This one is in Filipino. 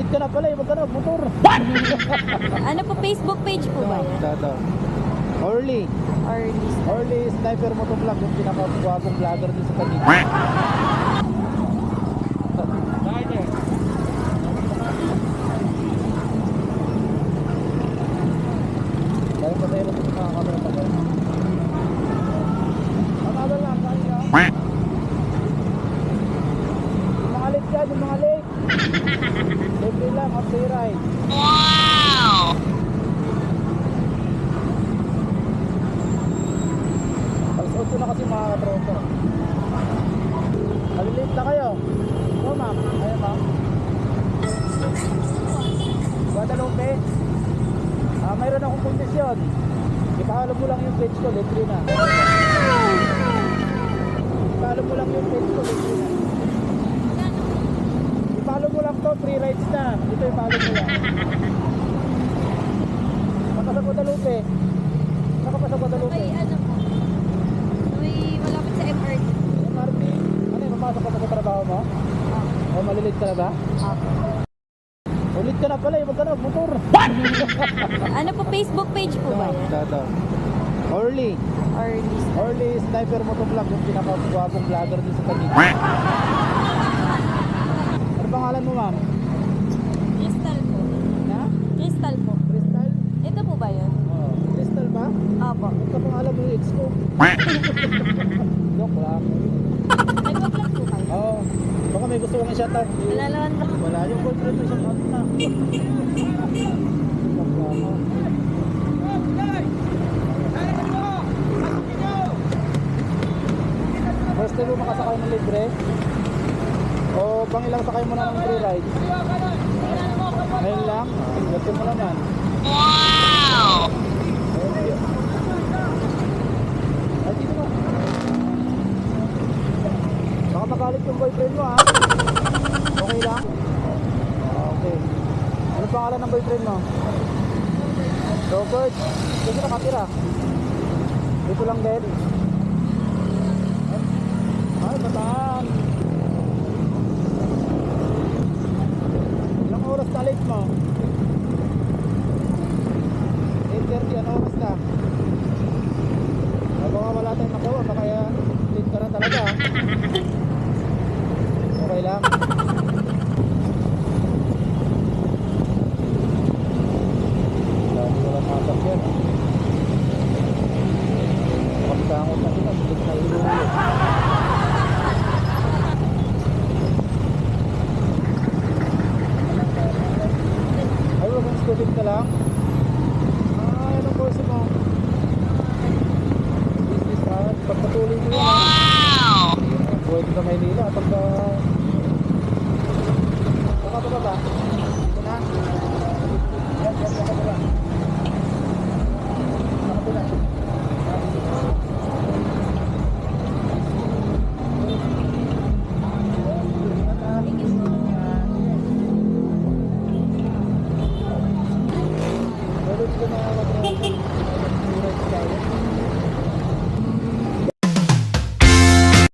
ka na pala, wag ka na, motor. Ano po, Facebook page po ba yan? Ito. Orly. Or Orly Sniper Motovlog, yung pinaka-guwapong vlogger din sa Taguig. Dahil pa tayo natin sa camera pa tayo. Matagal lang, kaya. Yung mga late dyan, yung mga late. Libre lang, free ride. Alas 8 na kasi mga katropa. Malilate na kayo. Oo ma'am, ayun ma'am. Guadalupe. Mayroon akong kondisyon. Ipahalo mo lang yung page ko, libre na. Ipahalo mo lang yung page ko, libre na. Ipahalo mo lang to, free rides na. Ito ipahalo mo lang. Saka sa Guadalupe. Saka pa sa Guadalupe. Ay, ano po? May malapit sa MRT. MRT, ano yung mapasok ka pa sa trabaho mo? O malilate ka na ba? Ulit ka na pala, wag ka na, motor. Ano po, Facebook page po ba yan? Ito. Orly. Or Orly Sniper Motovlog, yung pinaka-guwapong vlogger din sa Taguig. Ano pangalan mo ma'am? Crystal po. Na? Crystal po. Crystal? Ito po ba yun? Oh. Crystal ba? Opo. Ito pangalan mo yung ex ko. Joke lang. Nag-vlog po kayo? Oo. Baka may gusto kong i-shoutout. Wala naman po. Wala yung boyfriend mo, shoutout na. First time mo makasakay ng libre? O pang ilang sakay mo na ng free ride? Ngayon lang? Gati mo naman. Wow! Ay, dito mo. Baka magalit yung boyfriend mo ha? Okay lang? Okay. Ano pangalan ng boyfriend mo? Robert. Dito nakatira? Dito lang din? Ay, bataan. Ilang oras na late mo? 8:30, ano oras na? Baka wala tayong nakuha, baka late ka na talaga. Okay lang? Walang masak yan. Pagkangot na sila, bilis na ilulo. Ay, wag mong student ka lang? Anong course mo? Business at pagpatuloy mo yun. Wow! Buhay ko sa Maynila. Pagka... Saka ba ba? Ito na? Yan, yan, yan, yan.